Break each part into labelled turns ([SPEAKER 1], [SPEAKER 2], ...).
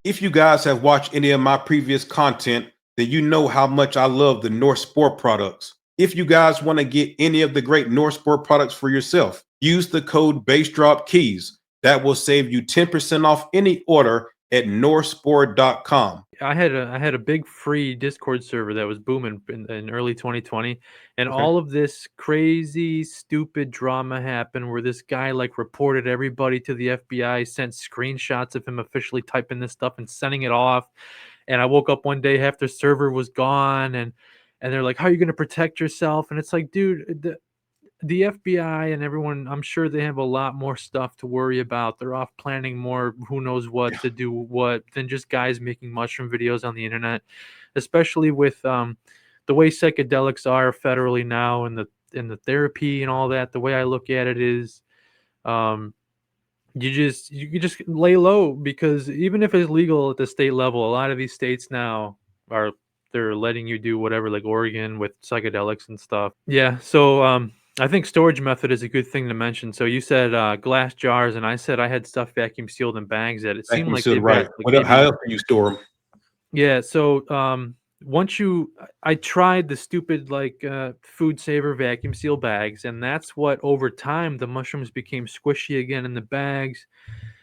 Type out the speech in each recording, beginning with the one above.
[SPEAKER 1] If you guys have watched any of my previous content, then you know how much I love the North Sport products. If you guys want to get any of the great North Sport products for yourself, use the code BassDropKeys. That will save you 10% off any order at northsport.com.
[SPEAKER 2] I had a big free Discord server that was booming in early 2020, and
[SPEAKER 1] Okay.
[SPEAKER 2] all of this crazy, stupid drama happened where this guy like reported everybody to the FBI, sent screenshots of him officially typing this stuff and sending it off. And I woke up one day, half the server was gone, and they're like, "How are you going to protect yourself?" And it's like, dude, the FBI and everyone, I'm sure they have a lot more stuff to worry about. They're off planning more, who knows what to do what, than just guys making mushroom videos on the internet, especially with the way psychedelics are federally now and the therapy and all that. The way I look at it is um, you just lay low because even if it's legal at the state level, a lot of these states now are they're letting you do whatever, like Oregon with psychedelics and stuff. Yeah, so I think storage method is a good thing to mention. So you said glass jars, and I said I had stuff vacuum sealed in bags that it seemed
[SPEAKER 1] Vacuum
[SPEAKER 2] like
[SPEAKER 1] sealed,
[SPEAKER 2] they've got
[SPEAKER 1] right.
[SPEAKER 2] like
[SPEAKER 1] What, how
[SPEAKER 2] maybe
[SPEAKER 1] else do you store them?
[SPEAKER 2] yeah. So once I tried the stupid like food saver vacuum seal bags, and that's what over time the mushrooms became squishy again in the bags,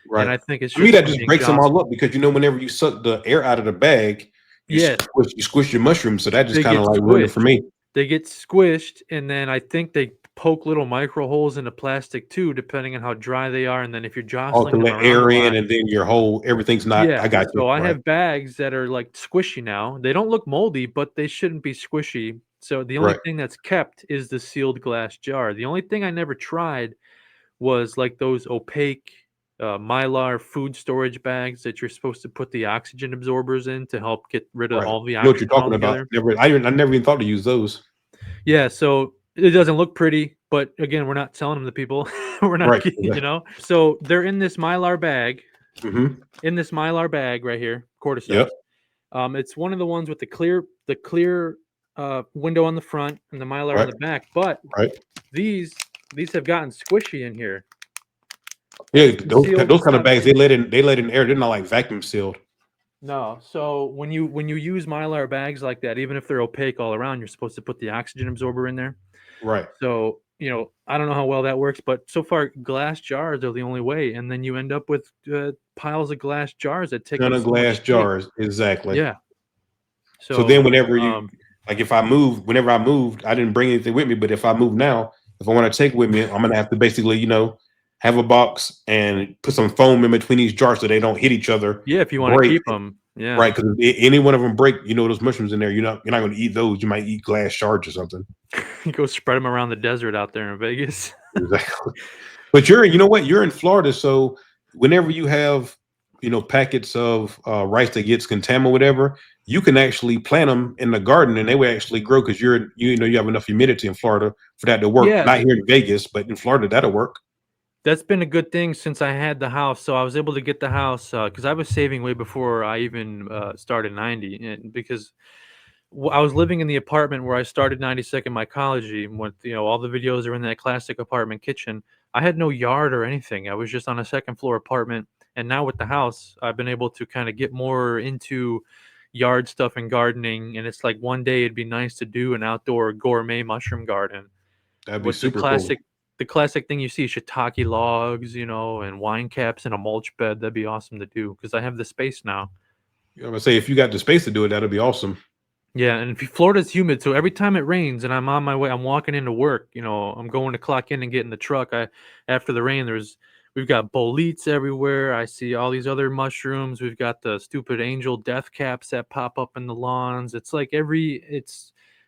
[SPEAKER 2] and
[SPEAKER 1] Right.
[SPEAKER 2] I think it's
[SPEAKER 1] To me,
[SPEAKER 2] just
[SPEAKER 1] that
[SPEAKER 2] from
[SPEAKER 1] just
[SPEAKER 2] being
[SPEAKER 1] breaks them all
[SPEAKER 2] jostled.
[SPEAKER 1] up because whenever you suck the air out of the bag,
[SPEAKER 2] Yeah,
[SPEAKER 1] you squish your mushrooms. So that just
[SPEAKER 2] they
[SPEAKER 1] kind
[SPEAKER 2] get
[SPEAKER 1] of like ruined it for
[SPEAKER 2] squished.
[SPEAKER 1] me.
[SPEAKER 2] They get squished, and then I think they poke little micro holes in the plastic too, depending on how dry they are. And then if you're
[SPEAKER 1] Oh, to
[SPEAKER 2] jostling them
[SPEAKER 1] let
[SPEAKER 2] around a
[SPEAKER 1] air in,
[SPEAKER 2] lot,
[SPEAKER 1] and then your whole everything's not. I
[SPEAKER 2] yeah.
[SPEAKER 1] got you.
[SPEAKER 2] So I
[SPEAKER 1] Right.
[SPEAKER 2] have bags that are like squishy now. They don't look moldy, but they shouldn't be squishy. So the only
[SPEAKER 1] Right.
[SPEAKER 2] thing that's kept is the sealed glass jar. The only thing I never tried was like those opaque mylar food storage bags that you're supposed to put the oxygen absorbers in to help get rid of
[SPEAKER 1] Right.
[SPEAKER 2] all the
[SPEAKER 1] I know what you're
[SPEAKER 2] oxygen
[SPEAKER 1] talking about.
[SPEAKER 2] altogether.
[SPEAKER 1] I never even thought to use those.
[SPEAKER 2] Yeah, so it doesn't look pretty, but again, we're not selling them to people. We're not,
[SPEAKER 1] Right.
[SPEAKER 2] So they're in this mylar bag,
[SPEAKER 1] Mm-hmm.
[SPEAKER 2] right here, cordyceps.
[SPEAKER 1] Yep.
[SPEAKER 2] It's one of the ones with the clear window on the front and the mylar on
[SPEAKER 1] Right.
[SPEAKER 2] the back. But
[SPEAKER 1] Right.
[SPEAKER 2] these these have gotten squishy in here.
[SPEAKER 1] Yeah.
[SPEAKER 2] And sealed,
[SPEAKER 1] Those
[SPEAKER 2] it's
[SPEAKER 1] kind of
[SPEAKER 2] not.
[SPEAKER 1] bags they let in air. They're not like vacuum sealed.
[SPEAKER 2] No. So when you use mylar bags like that, even if they're opaque all around, you're supposed to put the oxygen absorber in there.
[SPEAKER 1] Right.
[SPEAKER 2] So, I don't know how well that works, but so far glass jars are the only way, and then you end up with piles of glass jars that take
[SPEAKER 1] Ton
[SPEAKER 2] up
[SPEAKER 1] of
[SPEAKER 2] so much
[SPEAKER 1] glass
[SPEAKER 2] space.
[SPEAKER 1] jars. Exactly.
[SPEAKER 2] Yeah.
[SPEAKER 1] So
[SPEAKER 2] So,
[SPEAKER 1] then whenever you
[SPEAKER 2] um,
[SPEAKER 1] like whenever I moved, I didn't bring anything with me, but if I move now, if I want to take with me, I'm gonna have to basically, have a box and put some foam in between each jar so they don't hit each other,
[SPEAKER 2] yeah, if you want to
[SPEAKER 1] break,
[SPEAKER 2] keep them, yeah,
[SPEAKER 1] right? Because any one of them break, those mushrooms in there, you're not gonna eat those. You might eat glass shards or something.
[SPEAKER 2] you go spread them around the desert out there in Vegas.
[SPEAKER 1] Exactly. But you know what? You're in Florida, so whenever you have, packets of rice that gets contaminated, whatever, you can actually plant them in the garden, and they will actually grow because you have enough humidity in Florida for that to work.
[SPEAKER 2] Yeah,
[SPEAKER 1] Not here in Vegas, but in Florida, that'll work.
[SPEAKER 2] that's been a good thing since I had the house. So I was able to get the house because I was saving way before I even started 90, and because I was living in the apartment where I started 92nd Mycology, and what all the videos are in that classic apartment kitchen. I had no yard or anything. I was just on a second floor apartment, and now with the house, I've been able to kind of get more into yard stuff and gardening. And it's like one day it'd be nice to do an outdoor gourmet mushroom garden
[SPEAKER 1] That'd be
[SPEAKER 2] with the
[SPEAKER 1] super cool.
[SPEAKER 2] classic thing you see, shiitake logs, and wine caps and a mulch bed. That'd be awesome to do because I have the space now.
[SPEAKER 1] I'm gonna say if you got the space to do it, that'll be awesome.
[SPEAKER 2] Yeah, and Florida's humid, so every time it rains and I'm on my way, I'm walking into work, I'm going to clock in and get in the truck. After the rain, we've got boletes everywhere. I see all these other mushrooms. We've got the stupid angel death caps that pop up in the lawns. It's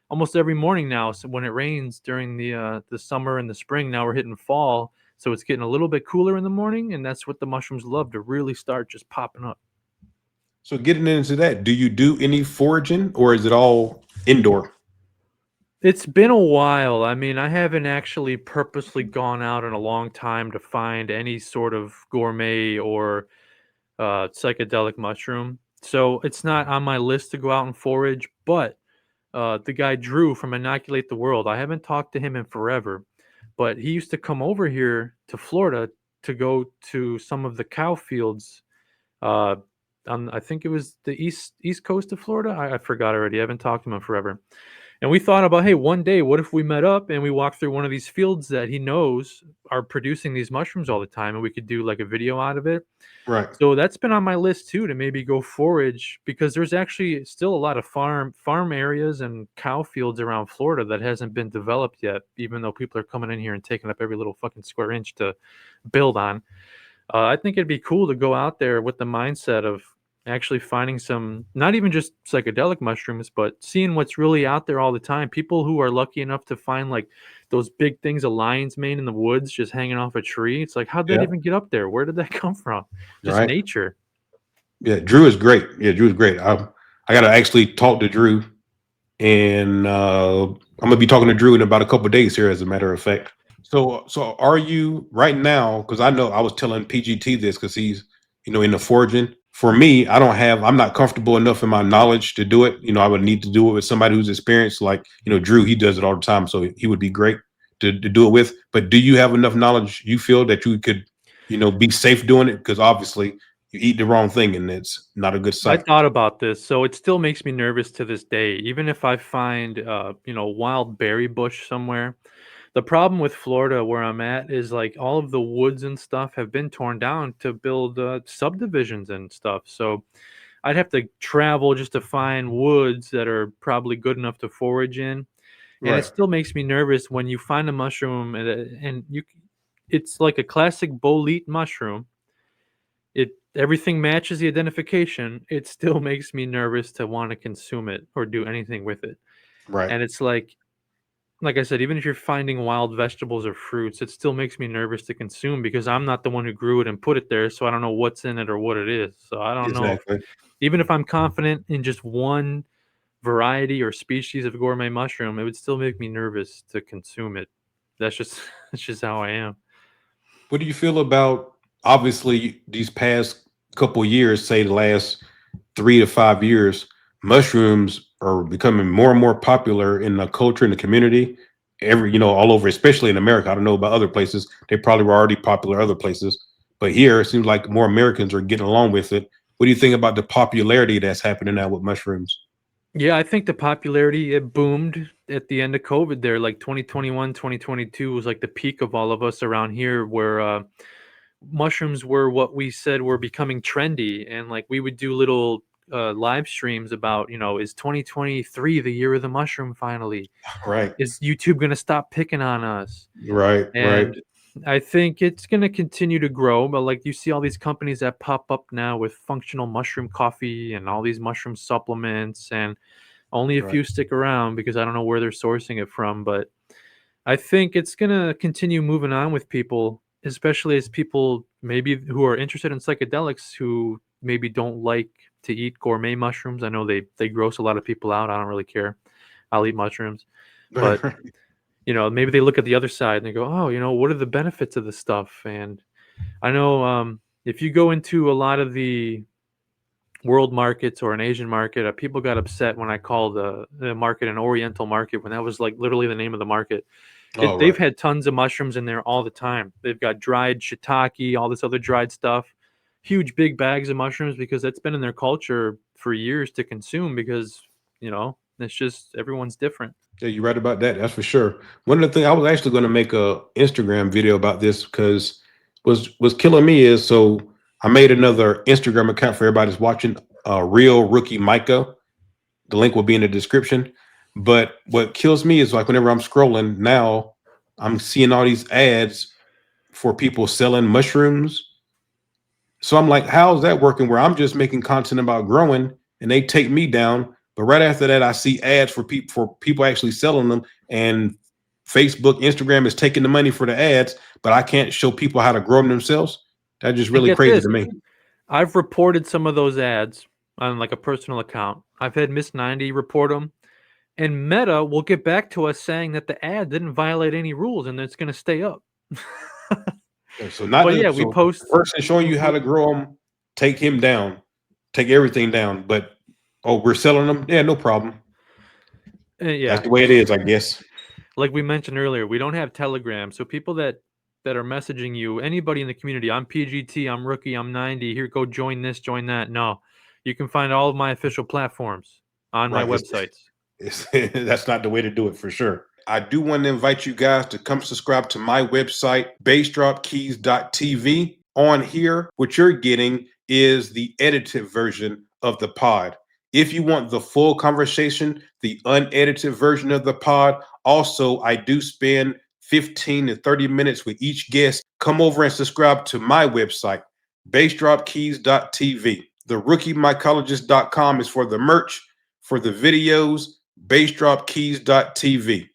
[SPEAKER 2] almost every morning now. So when it rains during the summer and the spring, now we're hitting fall, so it's getting a little bit cooler in the morning, and that's what the mushrooms love to really start just popping up.
[SPEAKER 1] So getting into that, do you do any foraging or is it all indoor?
[SPEAKER 2] It's been a while. I mean, I haven't actually purposely gone out in a long time to find any sort of gourmet or psychedelic mushroom. So it's not on my list to go out and forage. But the guy Drew from Inoculate the World, I haven't talked to him in forever, but he used to come over here to Florida to go to some of the cow fields. Uh, I think it was the east coast of Florida. I forgot already. I haven't talked to him in forever. And we thought about, hey, one day, what if we met up and we walked through one of these fields that he knows are producing these mushrooms all the time, and we could do like a video out of it.
[SPEAKER 1] Right.
[SPEAKER 2] So that's been on my list too, to maybe go forage, because there's actually still a lot of farm areas and cow fields around Florida that hasn't been developed yet, even though people are coming in here and taking up every little fucking square inch to build on. I think it'd be cool to go out there with the mindset of actually finding some, not even just psychedelic mushrooms, but seeing what's really out there all the time. People who are lucky enough to find like those big things a lion's mane in the woods just hanging off a tree. It's like, how'd that
[SPEAKER 1] Yeah.
[SPEAKER 2] even get up there? Where did that come from? Just
[SPEAKER 1] Right.
[SPEAKER 2] nature.
[SPEAKER 1] Yeah. Drew is great. Yeah, Drew is great. I got to actually talk to Drew, and I'm gonna be talking to Drew in about a couple of days here, as a matter of fact. So are you right now? Because I know I was telling PGT this because he's, in the foraging. For me, I'm not comfortable enough in my knowledge to do it. I would need to do it with somebody who's experienced, like, Drew. He does it all the time, so he would be great to do it with. But do you have enough knowledge you feel that you could, be safe doing it? Because obviously you eat the wrong thing and it's not a good
[SPEAKER 2] I
[SPEAKER 1] sight.
[SPEAKER 2] thought about this, so it still makes me nervous to this day. Even if I find, wild berry bush somewhere. The problem with Florida, where I'm at, is like all of the woods and stuff have been torn down to build subdivisions and stuff. So I'd have to travel just to find woods that are probably good enough to forage in. And it
[SPEAKER 1] Right.
[SPEAKER 2] still makes me nervous when you find a mushroom it's like a classic bolete mushroom. Everything matches the identification. It still makes me nervous to want to consume it or do anything with it.
[SPEAKER 1] Right.
[SPEAKER 2] And it's like I said, even if you're finding wild vegetables or fruits, it still makes me nervous to consume because I'm not the one who grew it and put it there, so I don't know what's in it or what it is. So I don't know if,
[SPEAKER 1] Exactly.
[SPEAKER 2] even if I'm confident in just one variety or species of gourmet mushroom, it would still make me nervous to consume it. That's just that's just how I am.
[SPEAKER 1] What do you feel about, obviously, these past couple years, say the last 3 to 5 years, mushrooms are becoming more and more popular in the culture and the community. All over, especially in America. I don't know about other places. They probably were already popular other places, but here it seems like more Americans are getting along with it. What do you think about the popularity that's happening now with mushrooms?
[SPEAKER 2] Yeah, I think the popularity, it boomed at the end of COVID there, like 2021, 2022 was like the peak of all of us around here, where mushrooms were what we said were becoming trendy. And like we would do little live streams about, is 2023 the year of the mushroom finally?
[SPEAKER 1] Right,
[SPEAKER 2] Is YouTube going to stop picking on us?
[SPEAKER 1] right, right,
[SPEAKER 2] And I think it's going to continue to grow, but like you see all these companies that pop up now with functional mushroom coffee and all these mushroom supplements, and only a
[SPEAKER 1] right.
[SPEAKER 2] few stick around because I don't know where they're sourcing it from. But I think it's going to continue moving on with people, especially as people maybe who are interested in psychedelics who maybe don't like to eat gourmet mushrooms. I know they gross a lot of people out. I don't really care. I'll eat mushrooms. But
[SPEAKER 1] Right.
[SPEAKER 2] maybe they look at the other side and they go, "Oh, what are the benefits of this stuff?" And I know, if you go into a lot of the world markets or an Asian market, people got upset when I called the market an Oriental market, when that was like literally the name of the market.
[SPEAKER 1] Oh,
[SPEAKER 2] They've
[SPEAKER 1] right.
[SPEAKER 2] had tons of mushrooms in there all the time. They've got dried shiitake, all this other dried stuff, huge big bags of mushrooms, because that's been in their culture for years to consume, because it's just everyone's different.
[SPEAKER 1] Yeah, you're right about that. That's for sure. One of the things I was actually going to make a Instagram video about this, because was killing me is, so I made another Instagram account for everybody that's watching. Real Rookie Micah. The link will be in the description. But what kills me is, like, whenever I'm scrolling now, I'm seeing all these ads for people selling mushrooms. So I'm like, how's that working? Where I'm just making content about growing, and they take me down. But right after that, I see ads for people actually selling them, and Facebook, Instagram is taking the money for the ads, but I can't show people how to grow them themselves. That's just
[SPEAKER 2] And
[SPEAKER 1] really
[SPEAKER 2] get
[SPEAKER 1] crazy
[SPEAKER 2] this,
[SPEAKER 1] to me.
[SPEAKER 2] I've reported some of those ads on like a personal account. I've had Miss 90 report them, and Meta will get back to us saying that the ad didn't violate any rules and it's going to stay up.
[SPEAKER 1] Yeah, so not
[SPEAKER 2] But
[SPEAKER 1] the
[SPEAKER 2] yeah,
[SPEAKER 1] so the person showing you how to grow them, take him down, take everything down. But, oh, we're selling them. Yeah, no problem. That's
[SPEAKER 2] yeah,
[SPEAKER 1] the way it is, I guess.
[SPEAKER 2] like we mentioned earlier, we don't have Telegram, so people that that are messaging you, anybody in the community, I'm PGT, I'm rookie, I'm 90, here, go join this, join that. No, you can find all of my official platforms on my
[SPEAKER 1] Right.
[SPEAKER 2] websites.
[SPEAKER 1] That's not the way to do it for sure. I do want to invite you guys to come subscribe to my website, bassdropkeys.tv. On here, what you're getting is the edited version of the pod. If you want the full conversation, the unedited version of the pod, also, I do spend 15 to 30 minutes with each guest. Come over and subscribe to my website, bassdropkeys.tv. The rookiemycologist.com is for the merch, for the videos, bassdropkeys.tv.